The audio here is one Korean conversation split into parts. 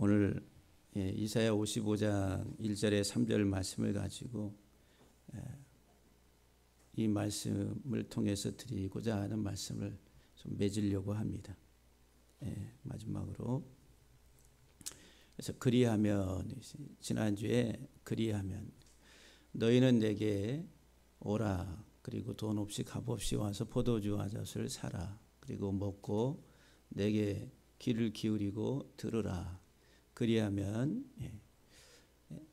오늘 이사야 55장 1절에 3절 말씀을 가지고 이 말씀을 통해서 드리고자 하는 말씀을 좀 맺으려고 합니다. 마지막으로 그래서 그리하면, 지난주에 그리하면 너희는 내게 오라, 그리고 돈 없이 값 없이 와서 포도주와 젖을 사라, 그리고 먹고 내게 귀를 기울이고 들으라. 그리하면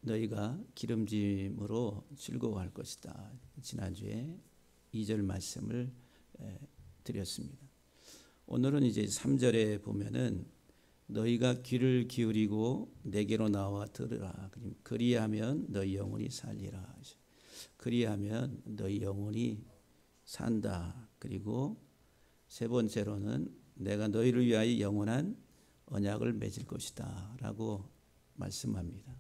너희가 기름짐으로 즐거워할 것이다. 지난주에 2절 말씀을 드렸습니다. 오늘은 이제 3절에 보면은 너희가 귀를 기울이고 내게로 나와 들으라. 그리하면 너희 영혼이 살리라. 그리하면 너희 영혼이 산다. 그리고 세 번째로는 내가 너희를 위하여 영원한 언약을 맺을 것이다 라고 말씀합니다.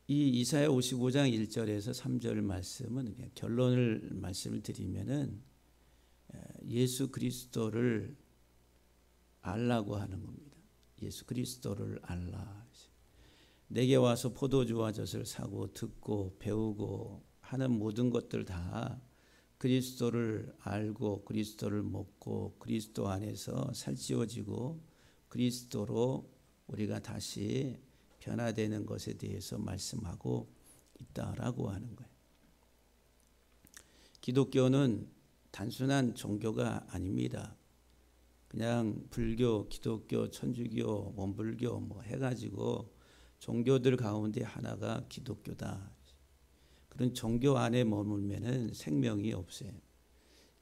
이 이사야 55장 1절에서 3절 말씀은 결론을 말씀을 드리면은 예수 그리스도를 알라고 하는 겁니다. 예수 그리스도를 알라. 내게 와서 포도주와 젖을 사고 듣고 배우고 하는 모든 것들 다 그리스도를 알고 그리스도를 먹고 그리스도 안에서 살찌워지고 그리스도로 우리가 다시 변화되는 것에 대해서 말씀하고 있다라고 하는 거예요. 기독교는 단순한 종교가 아닙니다. 그냥 불교, 기독교, 천주교, 원불교 뭐 해가지고 종교들 가운데 하나가 기독교다. 그런 종교 안에 머물면은 생명이 없어요.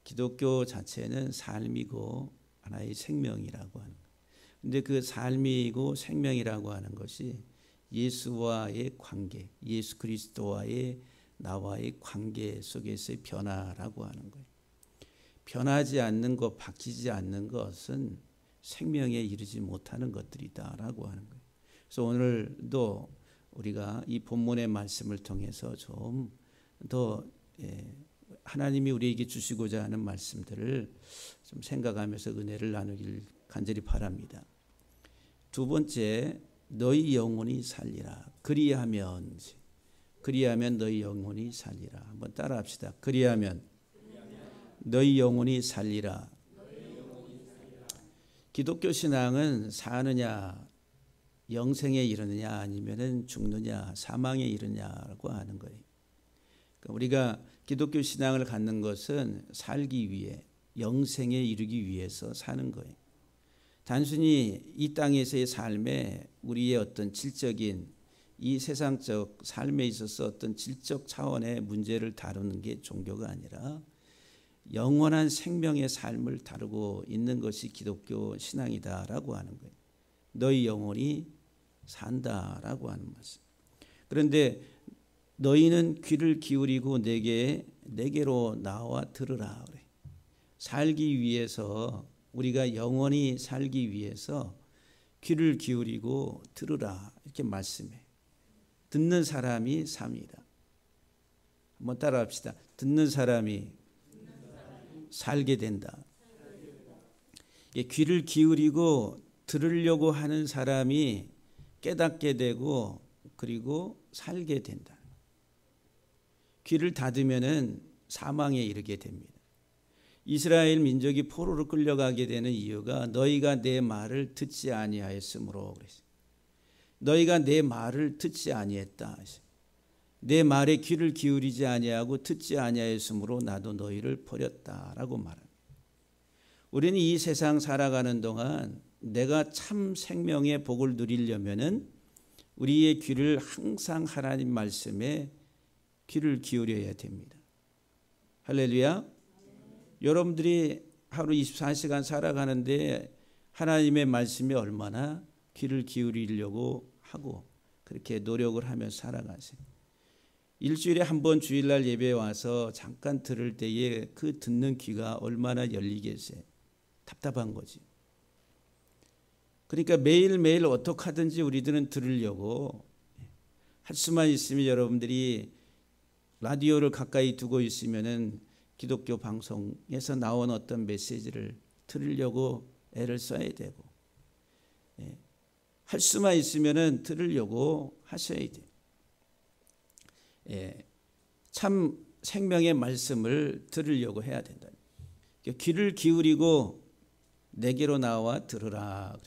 기독교 자체는 삶이고 하나의 생명이라고 하는 거예요. 근데 그 삶이고 생명이라고 하는 것이 예수와의 관계, 예수 그리스도와의 나와의 관계 속에서의 변화라고 하는 거예요. 변하지 않는 것, 바뀌지 않는 것은 생명에 이르지 못하는 것들이다라고 하는 거예요. 그래서 오늘도 우리가 이 본문의 말씀을 통해서 좀 더 하나님이 우리에게 주시고자 하는 말씀들을 좀 생각하면서 은혜를 나누길 간절히 바랍니다. 두 번째, 너희 영혼이 살리라. 그리하면 너희 영혼이 살리라. 한번 따라합시다. 그리하면 너희 영혼이 살리라. 기독교 신앙은 사느냐, 영생에 이르느냐, 아니면은 죽느냐, 사망에 이르느냐라고 하는 거예요. 그러니까 우리가 기독교 신앙을 갖는 것은 살기 위해, 영생에 이르기 위해서 사는 거예요. 단순히 이 땅에서의 삶에 우리의 어떤 질적인 이 세상적 삶에 있어서 어떤 질적 차원의 문제를 다루는 게 종교가 아니라 영원한 생명의 삶을 다루고 있는 것이 기독교 신앙이다라고 하는 거예요. 너희 영혼이 산다라고 하는 말씀. 그런데 너희는 귀를 기울이고 내게로 나와 들으라 그래. 살기 위해서, 우리가 영원히 살기 위해서 귀를 기울이고 들으라 이렇게 말씀해. 듣는 사람이 삽니다. 한번 따라합시다. 듣는 사람이 살게 된다. 귀를 기울이고 들으려고 하는 사람이 깨닫게 되고 그리고 살게 된다. 귀를 닫으면은 사망에 이르게 됩니다. 이스라엘 민족이 포로로 끌려가게 되는 이유가 너희가 내 말을 듣지 아니하였으므로 그랬어요. 너희가 내 말을 듣지 아니했다. 내 말에 귀를 기울이지 아니하고 듣지 아니하였으므로 나도 너희를 버렸다라고 말합니다. 우리는 이 세상 살아가는 동안 내가 참 생명의 복을 누리려면은 우리의 귀를 항상 하나님 말씀에 귀를 기울여야 됩니다. 할렐루야. 여러분들이 하루 24시간 살아가는데 하나님의 말씀에 얼마나 귀를 기울이려고 하고 그렇게 노력을 하며 살아가세요. 일주일에 한 번 주일날 예배에 와서 잠깐 들을 때에 그 듣는 귀가 얼마나 열리겠어요. 답답한 거지. 그러니까 매일매일 어떻게 하든지 우리들은 들으려고 할 수만 있으면 여러분들이 라디오를 가까이 두고 있으면은 기독교 방송에서 나온 어떤 메시지를 들으려고 애를 써야 되고, 할 수만 있으면은 들으려고 하셔야 돼. 참 생명의 말씀을 들으려고 해야 된다. 귀를 기울이고 내게로 나와 들으라.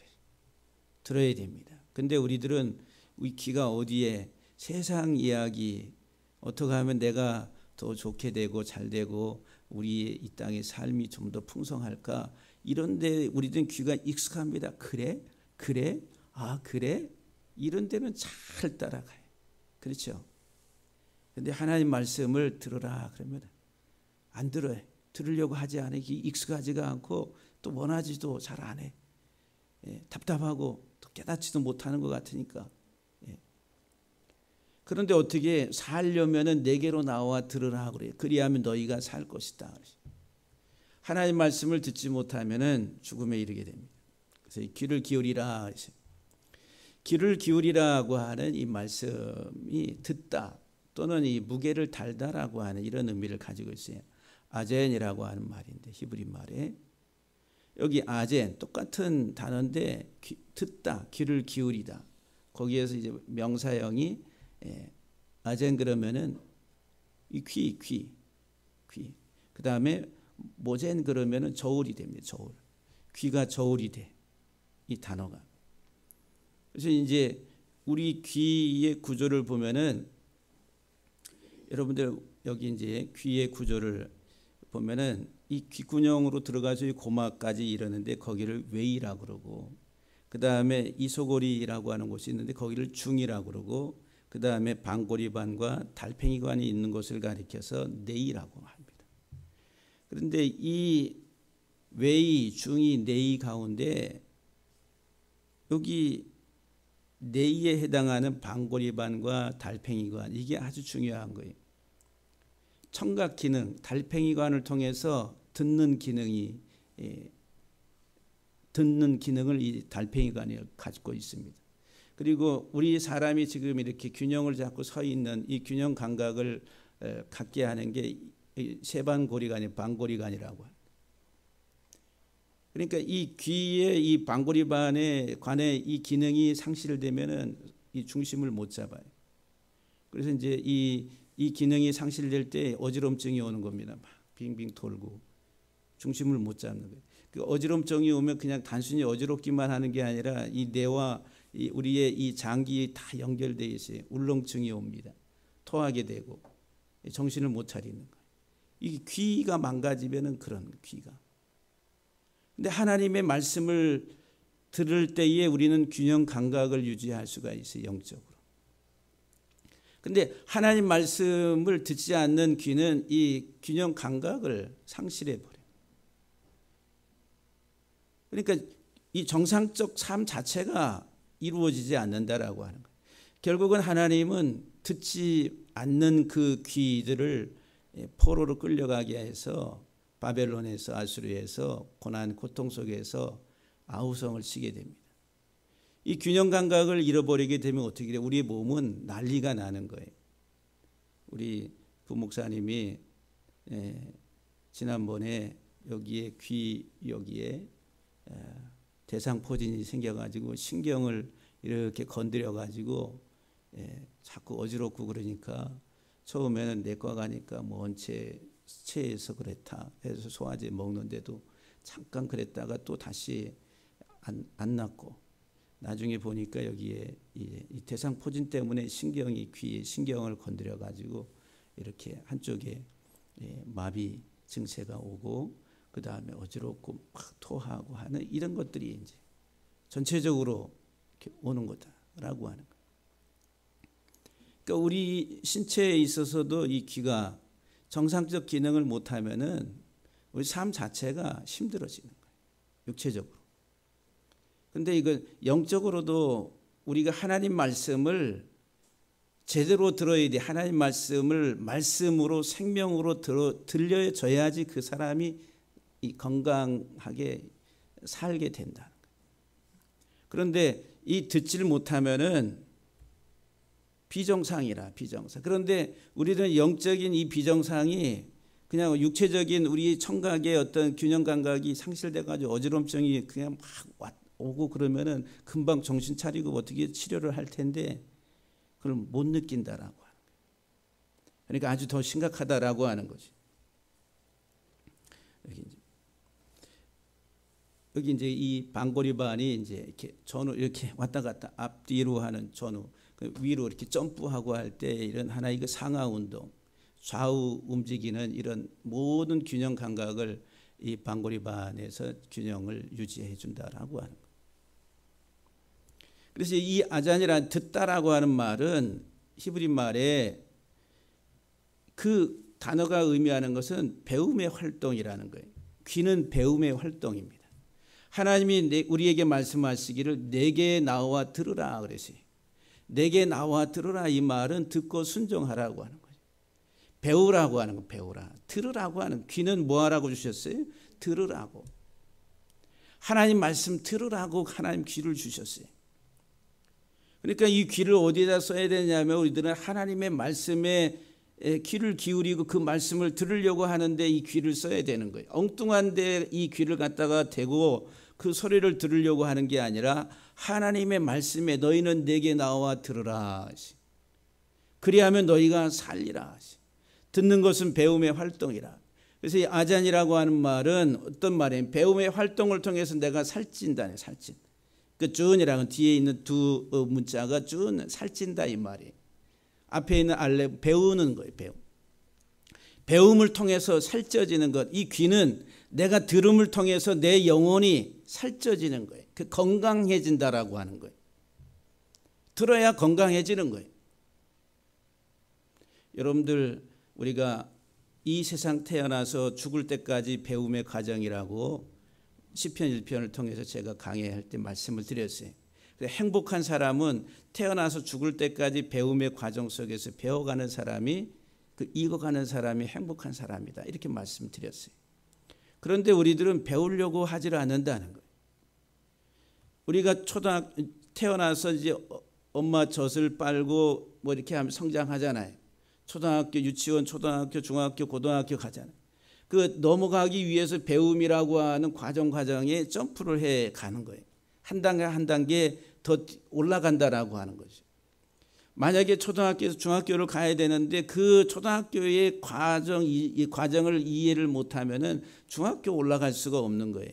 들어야 됩니다. 근데 우리들은 우리 귀가 어디에 세상 이야기, 어떻게 하면 내가 더 좋게 되고 잘 되고 우리의 이 땅의 삶이 좀 더 풍성할까, 이런데 우리들은 귀가 익숙합니다. 그래? 아 그래? 이런 데는 잘 따라가요. 그렇죠? 근데 하나님 말씀을 들으라 그러면 안 들어요. 들으려고 하지 않아요. 익숙하지가 않고 또 원하지도 잘 안 해. 답답하고 또 깨닫지도 못하는 것 같으니까. 그런데 어떻게 살려면은 내게로 나와 들으라 그래요. 그리하면 너희가 살 것이다. 하나님 말씀을 듣지 못하면은 죽음에 이르게 됩니다. 그래서 귀를 기울이라. 귀를 기울이라고 하는 이 말씀이 듣다 또는 이 무게를 달다라고 하는 이런 의미를 가지고 있어요. 아젠이라고 하는 말인데 히브리 말에 여기 아젠 똑같은 단어인데 듣다, 귀를 기울이다. 거기에서 이제 명사형이 아젠 그러면은 이 귀. 그 다음에 모젠 그러면은 저울이 됩니다. 저울. 귀가 저울이 돼. 이 단어가. 그래서 이제 우리 귀의 구조를 보면은 여러분들 여기 이제 귀의 구조를 보면은 이 귓구녕으로 들어가서 이 고막까지 이러는데 거기를 외이라고 그러고, 그 다음에 이소골이라고 하는 곳이 있는데 거기를 중이라고 그러고, 그 다음에 방골이관과 달팽이관이 있는 곳을 가리켜서 내이라고 합니다. 그런데 이 외이, 중이, 내이 가운데 여기 내이에 해당하는 방골이관과 달팽이관, 이게 아주 중요한 거예요. 청각 기능, 달팽이관을 통해서 듣는 기능을 이 달팽이관이 가지고 있습니다. 그리고 우리 사람이 지금 이렇게 균형을 잡고 서 있는 이 균형 감각을 갖게 하는 게 세반고리관이 방골이관이라고 합니다. 그러니까 이 귀의 이 방골이관에 관해 이 기능이 상실되면은 이 중심을 못 잡아요. 그래서 이제 이 기능이 상실될 때 어지럼증이 오는 겁니다. 막 빙빙 돌고 중심을 못 잡는 거예요. 그 어지럼증이 오면 그냥 단순히 어지럽기만 하는 게 아니라 이 뇌와 우리의 이 장기 다 연결되어 있어요. 울렁증이 옵니다. 토하게 되고 정신을 못 차리는 거예요. 이 귀가 망가지면은 그런 귀가. 근데 하나님의 말씀을 들을 때에 우리는 균형 감각을 유지할 수가 있어요. 영적으로. 근데 하나님 말씀을 듣지 않는 귀는 이 균형 감각을 상실해 버려요. 그러니까 이 정상적 삶 자체가 이루어지지 않는다라고 하는 거예요. 결국은 하나님은 듣지 않는 그 귀들을 포로로 끌려가게 해서 바벨론에서 아수르에서 고난 고통 속에서 아우성을 치게 됩니다. 이 균형 감각을 잃어버리게 되면 어떻게 돼요? 우리의 몸은 난리가 나는 거예요. 우리 부목사님이 지난번에 여기에 귀 여기에 대상포진이 생겨가지고 신경을 이렇게 건드려가지고 자꾸 어지럽고 그러니까 처음에는 내과 가니까 뭐 체해서 그랬다 해서 소화제 먹는데도 잠깐 그랬다가 또 다시 안 낫고 나중에 보니까 여기에 이 대상포진 때문에 신경이 귀에 신경을 건드려 가지고 이렇게 한쪽에 마비 증세가 오고 그 다음에 어지럽고 막 토하고 하는 이런 것들이 이제 전체적으로 이렇게 오는 거다라고 하는 거예요. 그러니까 우리 신체에 있어서도 이 귀가 정상적 기능을 못하면은 우리 삶 자체가 힘들어지는 거예요. 육체적으로. 근데 이거 영적으로도 우리가 하나님 말씀을 제대로 들어야 돼. 하나님 말씀을 말씀으로 생명으로 들려줘야지 그 사람이 건강하게 살게 된다는 거예요. 그런데 이 듣지를 못하면은 비정상이라 비정상. 그런데 우리들은 영적인 이 비정상이 그냥 육체적인 우리 청각의 어떤 균형 감각이 상실돼 가지고 어지럼증이 그냥 막 오고 그러면은 금방 정신 차리고 어떻게 치료를 할 텐데 그걸 못 느낀다라고 하는 거예요. 그러니까 아주 더 심각하다라고 하는 거지. 여기 이제 이 방고리반이 이제 이렇게 전후 이렇게 왔다 갔다 앞뒤로 하는 전후 위로 이렇게 점프하고 할 때 이런 하나의 그 상하 운동, 좌우 움직이는 이런 모든 균형 감각을 이 방고리반에서 균형을 유지해 준다라고 하는 거예요. 그래서 이 아잔이란 듣다라고 하는 말은 히브리 말에 그 단어가 의미하는 것은 배움의 활동이라는 거예요. 귀는 배움의 활동입니다. 하나님이 우리에게 말씀하시기를 내게 나와 들으라 그랬어요. 내게 나와 들으라 이 말은 듣고 순종하라고 하는 거예요. 배우라고 하는 거, 배우라. 들으라고 하는, 귀는 뭐 하라고 주셨어요? 들으라고. 하나님 말씀 들으라고 하나님 귀를 주셨어요. 그러니까 이 귀를 어디에다 써야 되냐면 우리들은 하나님의 말씀에 귀를 기울이고 그 말씀을 들으려고 하는데 이 귀를 써야 되는 거예요. 엉뚱한 데 이 귀를 갖다가 대고 그 소리를 들으려고 하는 게 아니라 하나님의 말씀에 너희는 내게 나와 들으라. 그리하면 너희가 살리라. 듣는 것은 배움의 활동이라. 그래서 이 아잔이라고 하는 말은 어떤 말이에요? 배움의 활동을 통해서 내가 살찐다네, 살찐. 그 준이라는 뒤에 있는 두 문자가 준, 살찐다 이 말이에요. 앞에 있는 알레, 배우는 거예요, 배움. 배움을 통해서 살쪄지는 것. 이 귀는 내가 들음을 통해서 내 영혼이 살쪄지는 거예요. 그 건강해진다라고 하는 거예요. 들어야 건강해지는 거예요. 여러분들 우리가 이 세상 태어나서 죽을 때까지 배움의 과정이라고 시편 1편을 통해서 제가 강의할 때 말씀을 드렸어요. 행복한 사람은 태어나서 죽을 때까지 배움의 과정 속에서 배워가는 사람이 그 익어가는 사람이 행복한 사람이다. 이렇게 말씀드렸어요. 그런데 우리들은 배우려고 하지를 않는다는 거예요. 우리가 태어나서 이제 엄마 젖을 빨고 뭐 이렇게 하면 성장하잖아요. 초등학교, 유치원, 초등학교, 중학교, 고등학교 가잖아요. 그 넘어가기 위해서 배움이라고 하는 과정에 점프를 해 가는 거예요. 한 단계 한 단계 더 올라간다라고 하는 거죠. 만약에 초등학교에서 중학교를 가야 되는데 그 초등학교의 이 과정을 이해를 못하면은 중학교 올라갈 수가 없는 거예요.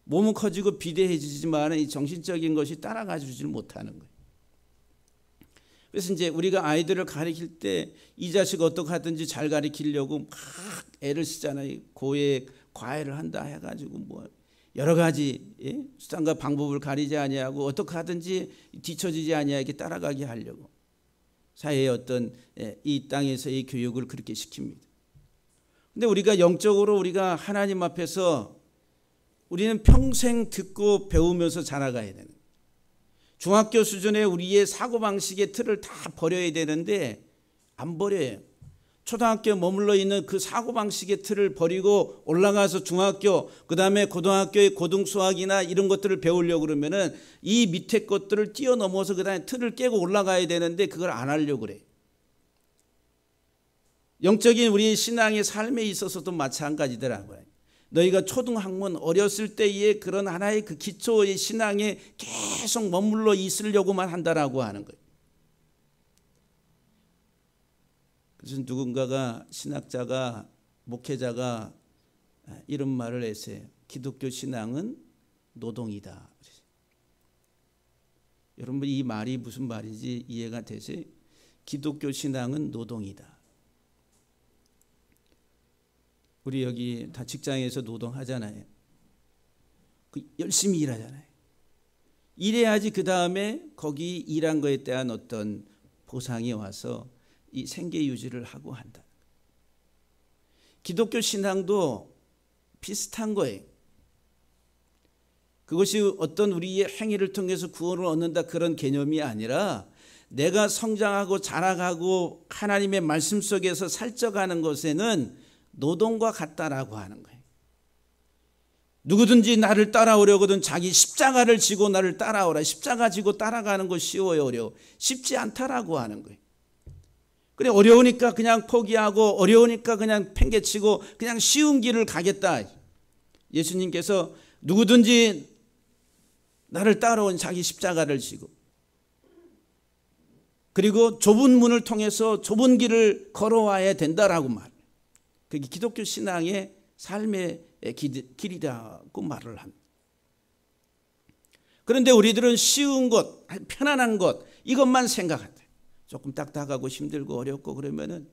몸은 커지고 비대해지지만 이 정신적인 것이 따라가 주질 못하는 거예요. 그래서 이제 우리가 아이들을 가르칠 때 이 자식 어떻게 하든지 잘 가르치려고 막 애를 쓰잖아요. 고액 과외를 한다 해가지고 뭐 여러 가지 수단과 방법을 가리지 아니하고 어떻게 하든지 뒤처지지 아니하게 따라가게 하려고 사회의 어떤 이 땅에서의 교육을 그렇게 시킵니다. 근데 우리가 영적으로 우리가 하나님 앞에서 우리는 평생 듣고 배우면서 자라가야 되는 거예요. 중학교 수준의 우리의 사고방식의 틀을 다 버려야 되는데 안 버려요. 초등학교에 머물러 있는 그 사고방식의 틀을 버리고 올라가서 중학교, 그 다음에 고등학교의 고등수학이나 이런 것들을 배우려고 그러면은 이 밑에 것들을 뛰어넘어서 그 다음에 틀을 깨고 올라가야 되는데 그걸 안 하려고 그래. 영적인 우리의 신앙의 삶에 있어서도 마찬가지더라고요. 너희가 초등학문 어렸을 때의 그런 하나의 그 기초의 신앙에 계속 머물러 있으려고만 한다라고 하는 거예요. 그래서 누군가가 신학자가 목회자가 이런 말을 했어요. 기독교 신앙은 노동이다. 여러분 이 말이 무슨 말인지 이해가 되세요? 기독교 신앙은 노동이다. 우리 여기 다 직장에서 노동하잖아요. 열심히 일하잖아요. 일해야지 그 다음에 거기 일한 거에 대한 어떤 보상이 와서 이 생계 유지를 하고 한다. 기독교 신앙도 비슷한 거예요. 그것이 어떤 우리의 행위를 통해서 구원을 얻는다 그런 개념이 아니라 내가 성장하고 자라가고 하나님의 말씀 속에서 살쪄가는 것에는 노동과 같다라고 하는 거예요. 누구든지 나를 따라오려거든 자기 십자가를 지고 나를 따라오라. 십자가 지고 따라가는 거 쉬워요, 어려워? 쉽지 않다라고 하는 거예요. 그래 어려우니까 그냥 포기하고 어려우니까 그냥 팽개치고 그냥 쉬운 길을 가겠다. 예수님께서 누구든지 나를 따라온 자기 십자가를 지고 그리고 좁은 문을 통해서 좁은 길을 걸어와야 된다라고 말. 그게 기독교 신앙의 삶의 길이라고 말을 합니다. 그런데 우리들은 쉬운 것, 편안한 것 이것만 생각한다. 조금 딱딱하고 힘들고 어렵고 그러면은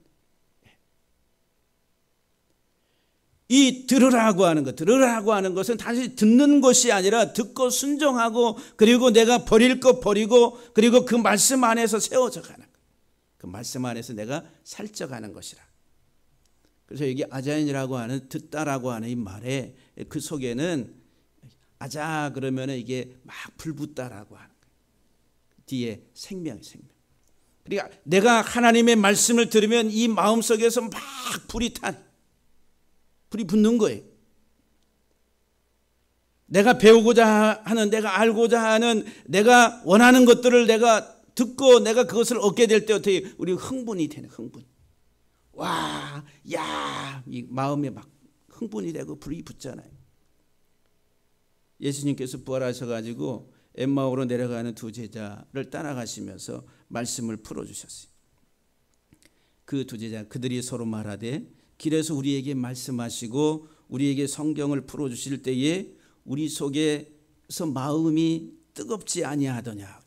이 들으라고 하는 것은 단지 듣는 것이 아니라 듣고 순종하고 그리고 내가 버릴 것 버리고 그리고 그 말씀 안에서 세워져 가는 것. 그 말씀 안에서 내가 살쪄가는 것이라. 그래서 여기 아자인이라고 하는 듣다라고 하는 이 말에 그 속에는 아자 그러면 이게 막 불붙다라고 하는 거예요. 뒤에 생명. 그러니까 내가 하나님의 말씀을 들으면 이 마음속에서 막 불이 붙는 거예요. 내가 배우고자 하는, 내가 알고자 하는, 내가 원하는 것들을 내가 듣고 내가 그것을 얻게 될 때 어떻게 우리 흥분이 되는 흥분. 와, 야, 이 마음에 막 흥분이 되고 불이 붙잖아요. 예수님께서 부활하셔가지고 엠마오로 내려가는 두 제자를 따라가시면서 말씀을 풀어주셨어요. 그 두 제자 그들이 서로 말하되 길에서 우리에게 말씀하시고 우리에게 성경을 풀어주실 때에 우리 속에서 마음이 뜨겁지 아니하더냐.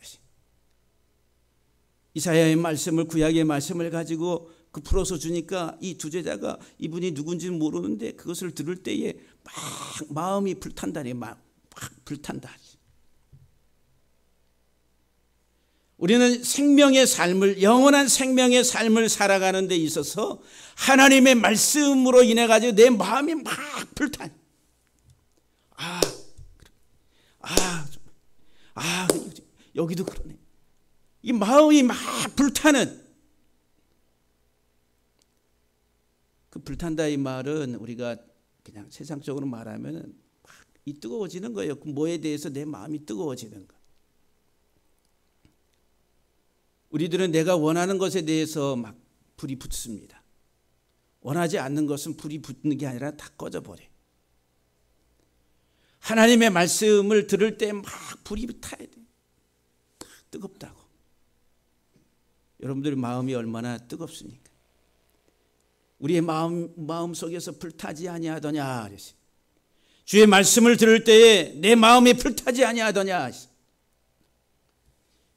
이사야의 말씀을 구약의 말씀을 가지고 그 풀어서 주니까 이 두 제자가 이분이 누군지는 모르는데 그것을 들을 때에 막 마음이 불탄다니 막 불탄다. 우리는 생명의 삶을 영원한 생명의 삶을 살아가는 데 있어서 하나님의 말씀으로 인해 가지고 내 마음이 막 불탄. 여기도 그러네. 이 마음이 막 불타는 그 불탄다 이 말은 우리가 그냥 세상적으로 말하면 막 이 뜨거워지는 거예요. 그 뭐에 대해서 내 마음이 뜨거워지는 거. 우리들은 내가 원하는 것에 대해서 막 불이 붙습니다. 원하지 않는 것은 불이 붙는 게 아니라 다 꺼져버려. 하나님의 말씀을 들을 때 막 불이 타야 돼. 뜨겁다고. 여러분들의 마음이 얼마나 뜨겁습니까? 우리의 마음 속에서 불타지 아니하더냐 그랬어요. 주의 말씀을 들을 때에 내 마음이 불타지 아니하더냐.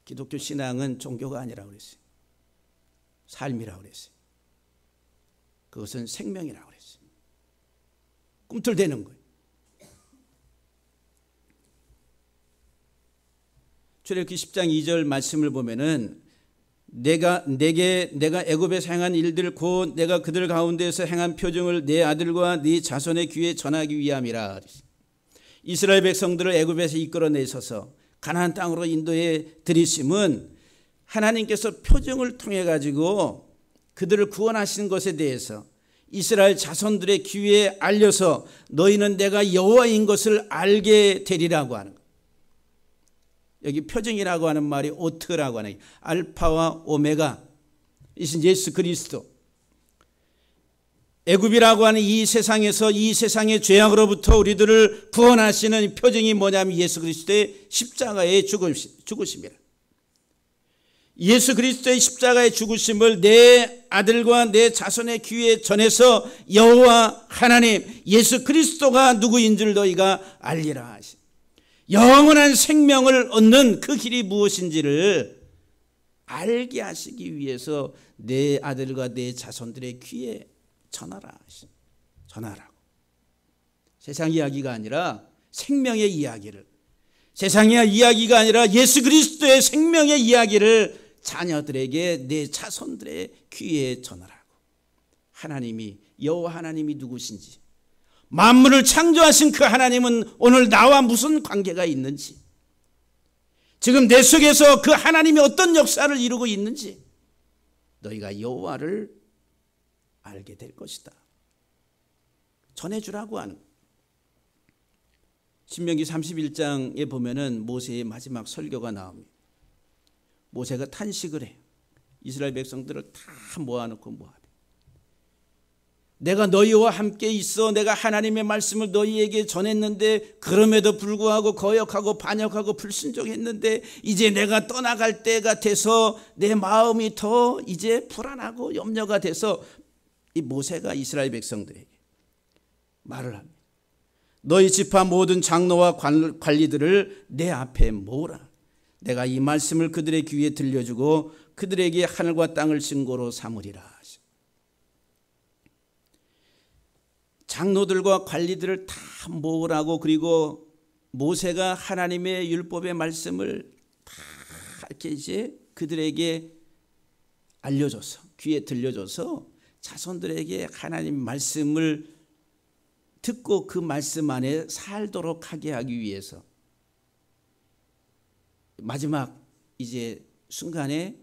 기독교 신앙은 종교가 아니라고 그랬어요. 삶이라고 그랬어요. 그것은 생명이라고 그랬어요. 꿈틀대는 거예요. 출애굽기 10장 2절 말씀을 보면은 내가 애굽에서 행한 일들 곧 내가 그들 가운데서 행한 표징을 내 아들과 네 자손의 귀에 전하기 위함이라. 이스라엘 백성들을 애굽에서 이끌어내셔서 가나안 땅으로 인도해 들이심은 하나님께서 표징을 통해 가지고 그들을 구원하시는 것에 대해서 이스라엘 자손들의 귀에 알려서 너희는 내가 여호와인 것을 알게 되리라고 하는 것. 여기 표징이라고 하는 말이 오트라고 하는 알파와 오메가 이신 예수 그리스도. 애굽이라고 하는 이 세상에서 이 세상의 죄악으로부터 우리들을 구원하시는 표징이 뭐냐면 예수 그리스도의 십자가의 죽으심이라. 예수 그리스도의 십자가의 죽으심을 내 아들과 내 자손의 귀에 전해서 여호와 하나님 예수 그리스도가 누구인 줄 너희가 알리라 하시. 영원한 생명을 얻는 그 길이 무엇인지를 알게 하시기 위해서 내 아들과 내 자손들의 귀에 전하라. 전하라고. 세상 이야기가 아니라 생명의 이야기를, 세상의 이야기가 아니라 예수 그리스도의 생명의 이야기를 자녀들에게 내 자손들의 귀에 전하라고. 하나님이 여호와 하나님이 누구신지, 만물을 창조하신 그 하나님은 오늘 나와 무슨 관계가 있는지, 지금 내 속에서 그 하나님이 어떤 역사를 이루고 있는지 너희가 여호와를 알게 될 것이다. 전해주라고 하는. 신명기 31장에 보면은 모세의 마지막 설교가 나옵니다. 모세가 탄식을 해요. 이스라엘 백성들을 다 모아놓고 모압. 내가 너희와 함께 있어 내가 하나님의 말씀을 너희에게 전했는데 그럼에도 불구하고 거역하고 반역하고 불순종했는데 이제 내가 떠나갈 때가 돼서 내 마음이 더 이제 불안하고 염려가 돼서 이 모세가 이스라엘 백성들에게 말을 합니다. 너희 지파 모든 장로와 관리들을 내 앞에 모으라. 내가 이 말씀을 그들의 귀에 들려주고 그들에게 하늘과 땅을 증거로 삼으리라. 장로들과 관리들을 다 모으라고, 그리고 모세가 하나님의 율법의 말씀을 다 이렇게 이제 그들에게 알려줘서 귀에 들려줘서 자손들에게 하나님 말씀을 듣고 그 말씀 안에 살도록 하게 하기 위해서 마지막 이제 순간에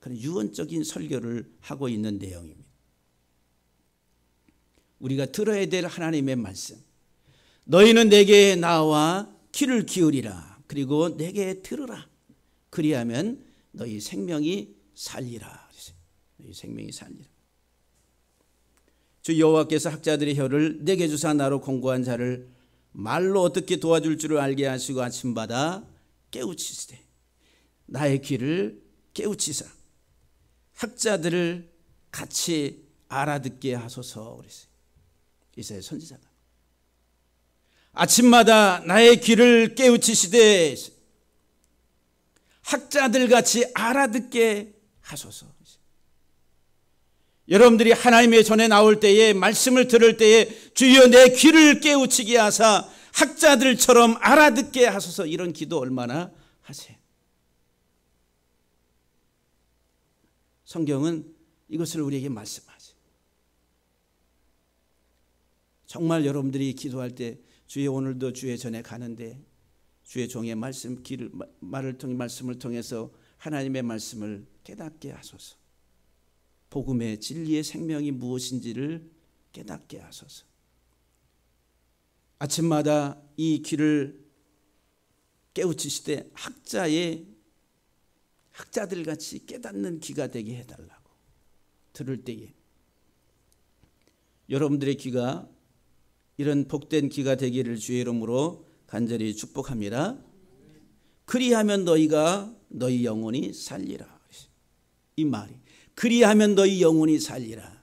그런 유언적인 설교를 하고 있는 내용입니다. 우리가 들어야 될 하나님의 말씀. 너희는 내게 나와 귀를 기울이라. 그리고 내게 들으라. 그리하면 너희 생명이 살리라. 너희 생명이 살리라. 주 여호와께서 학자들의 혀를 내게 주사 나로 공고한 자를 말로 어떻게 도와줄 줄을 알게 하시고 아침마다 깨우치시되 나의 귀를 깨우치사 학자들을 같이 알아듣게 하소서 그랬어요. 이사야 선지자가 아침마다 나의 귀를 깨우치시되 학자들 같이 알아듣게 하소서. 여러분들이 하나님의 전에 나올 때에 말씀을 들을 때에 주여 내 귀를 깨우치게 하사 학자들처럼 알아듣게 하소서. 이런 기도 얼마나 하세요. 성경은 이것을 우리에게 말씀하죠. 정말 여러분들이 기도할 때 주의 오늘도 주의 전에 가는데 주의 종의 말씀 말씀을 통해서 하나님의 말씀을 깨닫게 하소서. 복음의 진리의 생명이 무엇인지를 깨닫게 하소서. 아침마다 이 귀를 깨우치시되 학자들같이 깨닫는 귀가 되게 해달라고. 들을 때에 여러분들의 귀가 이런 복된 귀가 되기를 주의 이름으로 간절히 축복합니다. 그리하면 너희 영혼이 살리라. 이 말이 그리하면 너희 영혼이 살리라.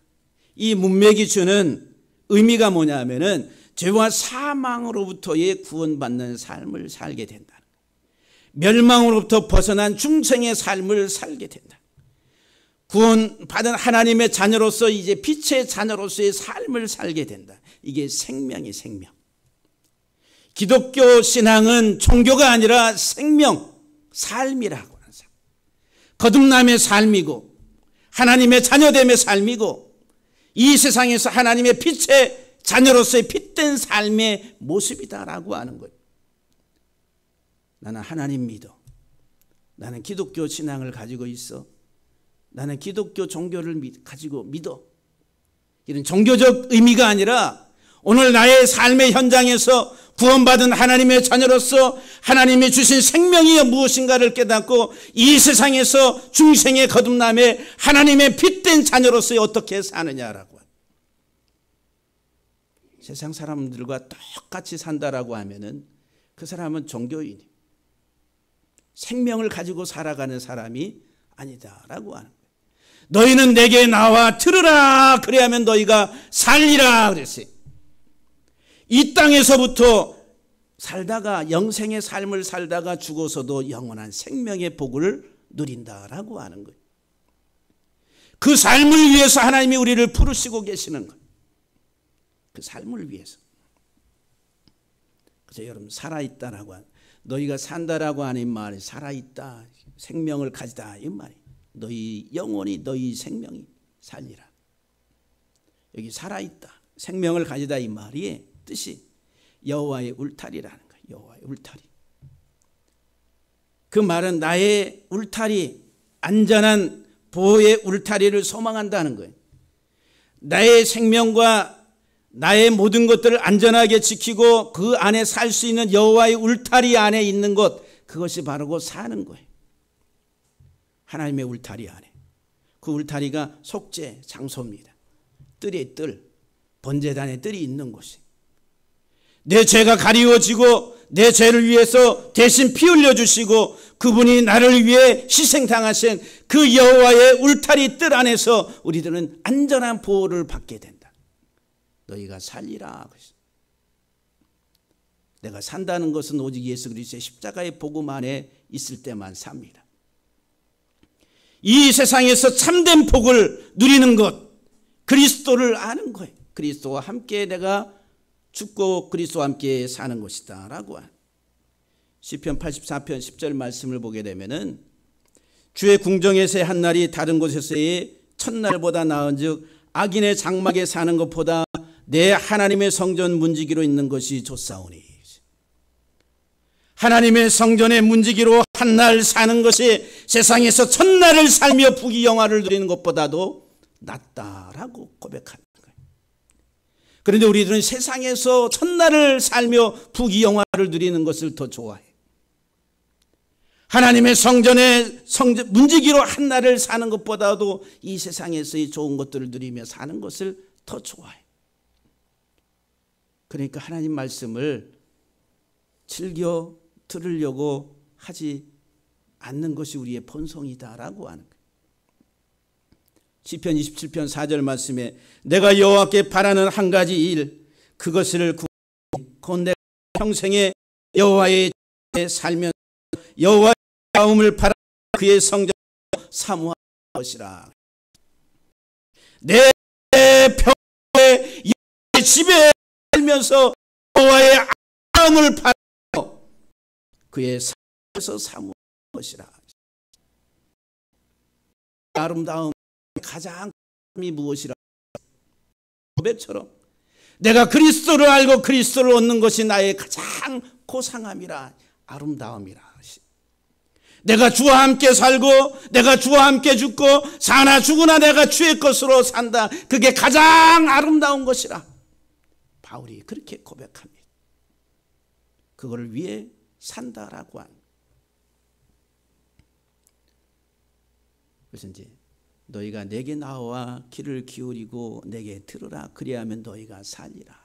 이 문맥이 주는 의미가 뭐냐 하면은 죄와 사망으로부터의 구원받는 삶을 살게 된다. 멸망으로부터 벗어난 중생의 삶을 살게 된다. 구원받은 하나님의 자녀로서 이제 빛의 자녀로서의 삶을 살게 된다. 이게 생명이 생명. 기독교 신앙은 종교가 아니라 생명, 삶이라고 하는 삶. 거듭남의 삶이고 하나님의 자녀됨의 삶이고 이 세상에서 하나님의 빛의 자녀로서의 빛된 삶의 모습이다라고 하는 거예요. 나는 하나님 믿어. 나는 기독교 신앙을 가지고 있어. 나는 기독교 종교를 가지고 믿어. 이런 종교적 의미가 아니라 오늘 나의 삶의 현장에서 구원받은 하나님의 자녀로서 하나님이 주신 생명이 무엇인가를 깨닫고 이 세상에서 중생의 거듭남에 하나님의 빛된 자녀로서 어떻게 사느냐라고. 세상 사람들과 똑같이 산다라고 하면은 그 사람은 종교인이 생명을 가지고 살아가는 사람이 아니다라고 하는 거예요. 너희는 내게 나와 들으라. 그래야면 너희가 살리라 그랬어요. 이 땅에서부터 살다가 영생의 삶을 살다가 죽어서도 영원한 생명의 복을 누린다라고 하는 거예요. 그 삶을 위해서 하나님이 우리를 부르시고 계시는 거예요. 그 삶을 위해서. 그래서 여러분 살아있다라고 하는, 너희가 산다라고 하는 말이 살아있다, 생명을 가지다 이 말이. 너희 영혼이 너희 생명이 살리라. 여기 살아있다, 생명을 가지다 이 말이 뜻이 여호와의 울타리라는 거예요. 여호와의 울타리. 그 말은 나의 울타리, 안전한 보호의 울타리를 소망한다는 거예요. 나의 생명과 나의 모든 것들을 안전하게 지키고 그 안에 살 수 있는 여호와의 울타리 안에 있는 것, 그것이 바로 사는 거예요. 하나님의 울타리 안에. 그 울타리가 속죄 장소입니다. 뜰의 뜰, 번제단의 뜰이 있는 곳이, 내 죄가 가리워지고 내 죄를 위해서 대신 피 흘려주시고 그분이 나를 위해 희생당하신 그 여호와의 울타리 뜰 안에서 우리들은 안전한 보호를 받게 된다. 너희가 살리라. 내가 산다는 것은 오직 예수 그리스도의 십자가의 복음 안에 있을 때만 삽니다. 이 세상에서 참된 복을 누리는 것, 그리스도를 아는 거예요. 그리스도와 함께 내가 죽고 그리스도와 함께 사는 것이다 라고 한 시편 84편 10절 말씀을 보게 되면은 주의 궁정에서의 한 날이 다른 곳에서의 첫날보다 나은즉 악인의 장막에 사는 것보다 내 하나님의 성전 문지기로 있는 것이 좋사오니. 하나님의 성전의 문지기로 한 날 사는 것이 세상에서 첫날을 살며 부귀영화를 누리는 것보다도 낫다라고 고백하는 거예요. 그런데 우리들은 세상에서 첫날을 살며 부귀영화를 누리는 것을 더 좋아해요. 하나님의 성전의 문지기로 한 날을 사는 것보다도 이 세상에서의 좋은 것들을 누리며 사는 것을 더 좋아해요. 그러니까 하나님 말씀을 즐겨 들으려고 하지 않는 것이 우리의 본성이다라고 하는 거예요. 시편 27편 4절 말씀에 내가 여호와께 바라는 한 가지 일 그것을 곧 내가 평생에 여호와의 집에 살면서 여호와의 마음을 바라 그의 성전 사모할 것이라. 내 평생에 여호와의 집에 살면서 여호와의 마음을 바라 그의 삶에서 사모할 것이라. 아름다움 가장 이 무엇이라? 고백처럼 내가 그리스도를 알고 그리스도를 얻는 것이 나의 가장 고상함이라 아름다움이라. 내가 주와 함께 살고 내가 주와 함께 죽고 사나 죽으나 내가 주의 것으로 산다. 그게 가장 아름다운 것이라. 바울이 그렇게 고백합니다. 그거를 위해 산다라고 한. 그래서 이제 너희가 내게 나와 귀를 기울이고 내게 들으라 그리하면 너희가 살리라.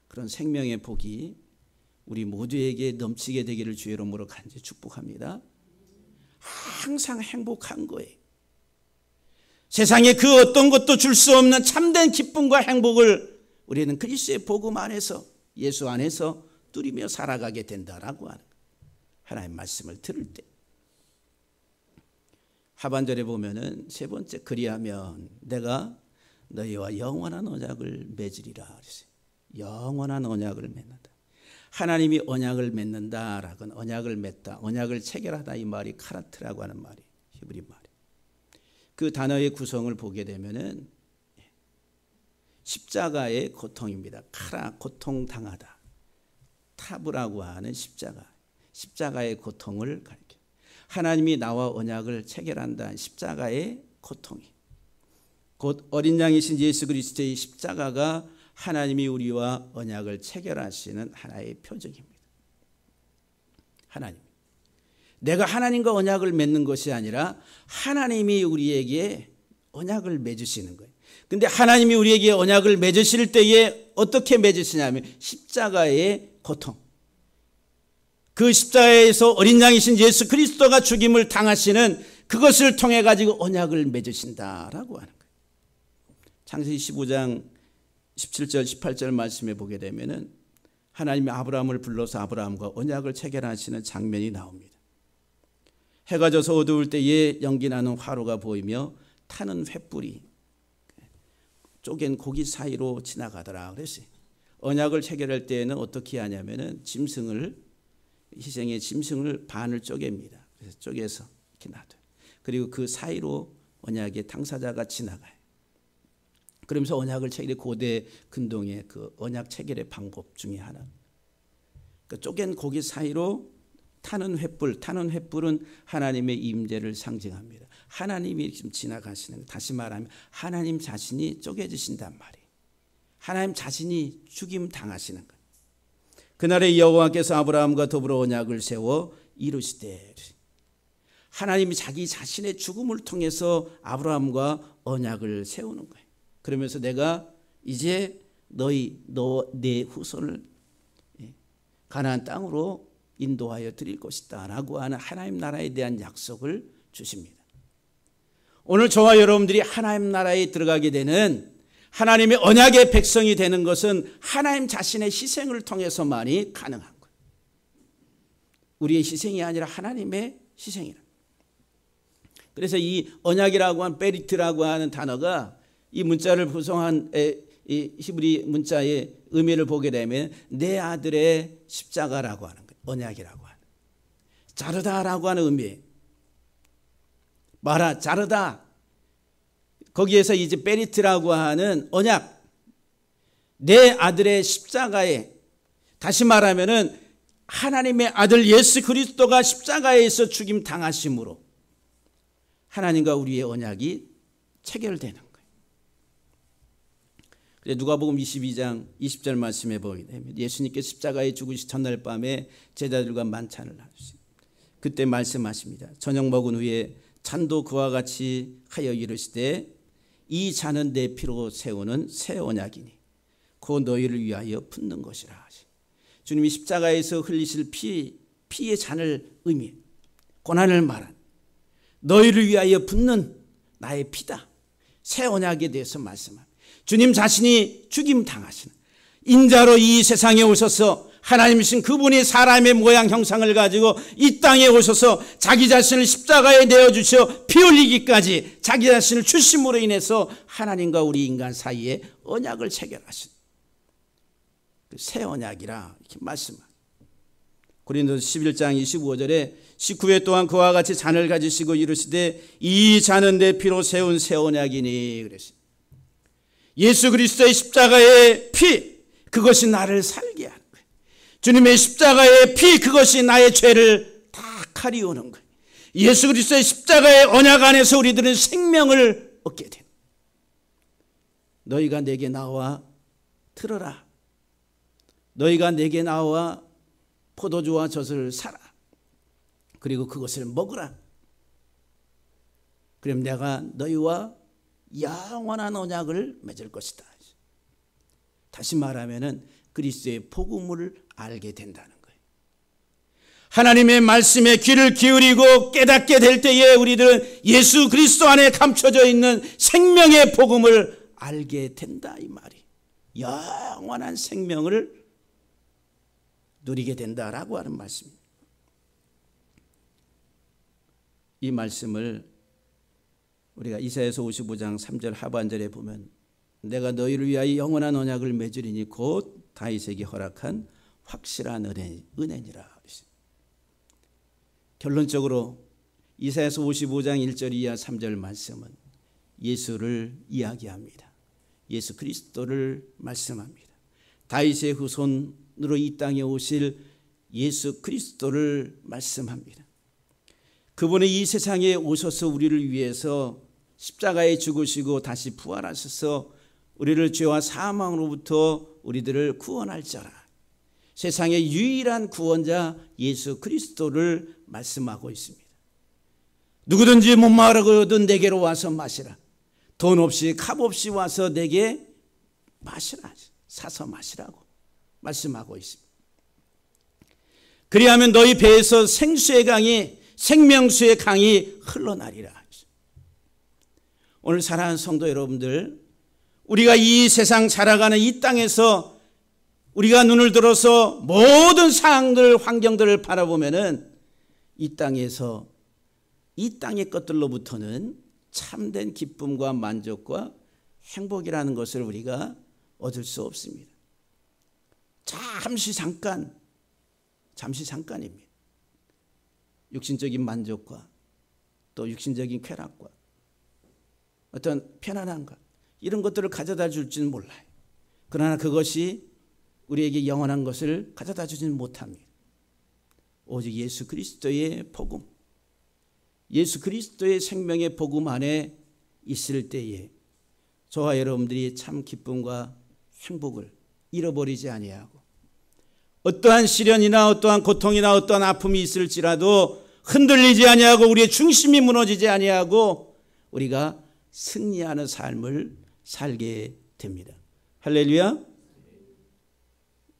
그런 생명의 복이 우리 모두에게 넘치게 되기를 주의 이름으로 간절히 축복합니다. 항상 행복한 거예요. 세상에 그 어떤 것도 줄 수 없는 참된 기쁨과 행복을 우리는 그리스도의 복음 안에서 예수 안에서 누리며 살아가게 된다라고 하는 하나님의 말씀을 들을 때 하반절에 보면은 세 번째 그리하면 내가 너희와 영원한 언약을 맺으리라 그랬어요. 영원한 언약을 맺는다. 하나님이 언약을 맺는다라고는 언약을 맺다, 언약을 체결하다 이 말이 카라트라고 하는 말이 히브리 말이. 그 단어의 구성을 보게 되면은 십자가의 고통입니다. 카라 고통 당하다. 타브라고 하는 십자가의 고통을 가리켜. 하나님이 나와 언약을 체결한다는 십자가의 고통이 곧 어린 양이신 예수 그리스도의 십자가가 하나님이 우리와 언약을 체결하시는 하나의 표적입니다. 하나님, 내가 하나님과 언약을 맺는 것이 아니라 하나님이 우리에게 언약을 맺으시는 거예요. 근데 하나님이 우리에게 언약을 맺으실 때에 어떻게 맺으시냐면 십자가의 고통. 그 십자가에서 어린 양이신 예수 그리스도가 죽임을 당하시는 그것을 통해 가지고 언약을 맺으신다라고 하는 거예요. 창세기 15장 17절 18절 말씀에 보게 되면은 하나님이 아브라함을 불러서 아브라함과 언약을 체결하시는 장면이 나옵니다. 해가 져서 어두울 때에 연기나는 화로가 보이며 타는 횃불이 쪼갠 고기 사이로 지나가더라 그랬어요. 언약을 체결할 때에는 어떻게 하냐면은 희생의 짐승을 반을 쪼갭니다. 그래서 쪼개서 이렇게 놔둬요. 그리고 그 사이로 언약의 당사자가 지나가요. 그러면서 언약을 체결해 고대 근동의 그 언약 체결의 방법 중에 하나. 그 쪼갠 고기 사이로 타는 횃불은 하나님의 임재를 상징합니다. 하나님이 지금 지나가시는, 다시 말하면 하나님 자신이 쪼개지신단 말이에요. 하나님 자신이 죽임 당하시는 거예요. 그날에 여호와께서 아브라함과 더불어 언약을 세워 이루시되, 하나님이 자기 자신의 죽음을 통해서 아브라함과 언약을 세우는 거예요. 그러면서 내가 이제 내 후손을 가나안 땅으로 인도하여 드릴 것이다 라고 하는 하나님 나라에 대한 약속을 주십니다. 오늘 저와 여러분들이 하나님 나라에 들어가게 되는 하나님의 언약의 백성이 되는 것은 하나님 자신의 희생을 통해서만이 가능한 거예요. 우리의 희생이 아니라 하나님의 희생이라. 그래서 이 언약이라고 하는 베리트라고 하는 단어가 이 문자를 구성한 이 히브리 문자의 의미를 보게 되면 내 아들의 십자가라고 하는 거예요. 언약이라고 하는. 자르다라고 하는 의미예요. 마라 자르다. 거기에서 이제 베리트라고 하는 언약. 내 아들의 십자가에, 다시 말하면은 하나님의 아들 예수 그리스도가 십자가에서 죽임 당하심으로 하나님과 우리의 언약이 체결되는 거예요. 누가복음 22장 20절 말씀에 보게 되면 예수님께 십자가에 죽으시 첫날 밤에 제자들과 만찬을 나누십니다. 그때 말씀하십니다. 저녁 먹은 후에 잔도 그와 같이 하여 이르시되 이 잔은 내 피로 세우는 새 언약이니 곧 너희를 위하여 붓는 것이라. 주님이 십자가에서 흘리실 피의 잔을 의미해 고난을 말한 너희를 위하여 붓는 나의 피다. 새 언약에 대해서 말씀합니다. 주님 자신이 죽임 당하시는 인자로 이 세상에 오셔서 하나님이신 그분이 사람의 모양 형상을 가지고 이 땅에 오셔서 자기 자신을 십자가에 내어주셔 피 흘리기까지 자기 자신을 주심으로 인해서 하나님과 우리 인간 사이에 언약을 체결하신 새 언약이라 이렇게 말씀합니다. 고린도서 11장 25절에 19회 동안 그와 같이 잔을 가지시고 이르시되 이 잔은 내 피로 세운 새 언약이니 그랬어요. 예수 그리스도의 십자가의 피, 그것이 나를 살게 하는 거예요. 주님의 십자가의 피, 그것이 나의 죄를 다 가리우는 거예요. 예수 그리스도의 십자가의 언약 안에서 우리들은 생명을 얻게 됩니다. 너희가 내게 나와 들어라. 너희가 내게 나와 포도주와 젖을 사라. 그리고 그것을 먹으라. 그럼 내가 너희와 영원한 언약을 맺을 것이다. 다시 말하면은 그리스도의 복음을 알게 된다는 거예요. 하나님의 말씀에 귀를 기울이고 깨닫게 될 때에 우리들은 예수 그리스도 안에 감춰져 있는 생명의 복음을 알게 된다 이 말이. 영원한 생명을 누리게 된다라고 하는 말씀입니다. 이 말씀을 우리가 이사야서 55장 3절 하반절에 보면 내가 너희를 위하여 영원한 언약을 맺으리니 곧 다윗에게 허락한 확실한 은혜니라. 결론적으로 이사야서 55장 1절 이하 3절 말씀은 예수를 이야기합니다. 예수 그리스도를 말씀합니다. 다윗의 후손으로 이 땅에 오실 예수 그리스도를 말씀합니다. 그분이 이 세상에 오셔서 우리를 위해서 십자가에 죽으시고 다시 부활하셔서 우리를 죄와 사망으로부터 우리들을 구원할 자라. 세상의 유일한 구원자 예수 그리스도를 말씀하고 있습니다. 누구든지 목마르거든 내게로 와서 마시라. 돈 없이 값 없이 와서 내게 마시라. 사서 마시라고 말씀하고 있습니다. 그리하면 너희 배에서 생수의 강이 생명수의 강이 흘러나리라. 오늘 사랑하는 성도 여러분들, 우리가 이 세상 살아가는 이 땅에서 우리가 눈을 들어서 모든 상황들, 환경들을 바라보면은 이 땅에서 이 땅의 것들로부터는 참된 기쁨과 만족과 행복이라는 것을 우리가 얻을 수 없습니다. 잠시 잠깐입니다. 육신적인 만족과 또 육신적인 쾌락과 어떤 편안함과 이런 것들을 가져다 줄지는 몰라요. 그러나 그것이 우리에게 영원한 것을 가져다 주지는 못합니다. 오직 예수 그리스도의 복음, 예수 그리스도의 생명의 복음 안에 있을 때에 저와 여러분들이 참 기쁨과 행복을 잃어버리지 아니하고 어떠한 시련이나 어떠한 고통이나 어떠한 아픔이 있을지라도 흔들리지 아니하고 우리의 중심이 무너지지 아니하고 우리가 승리하는 삶을 살게 됩니다. 할렐루야.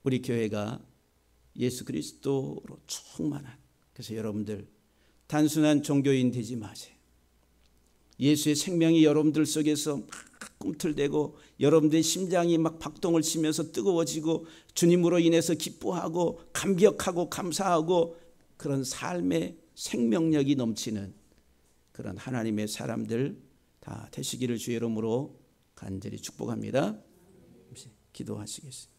우리 교회가 예수 그리스도로 충만한, 그래서 여러분들 단순한 종교인 되지 마세요. 예수의 생명이 여러분들 속에서 막 꿈틀대고 여러분들의 심장이 막 박동을 치면서 뜨거워지고 주님으로 인해서 기뻐하고 감격하고 감사하고 그런 삶의 생명력이 넘치는 그런 하나님의 사람들 다 되시기를 주의 이름으로 간절히 축복합니다. 기도하시겠습니다.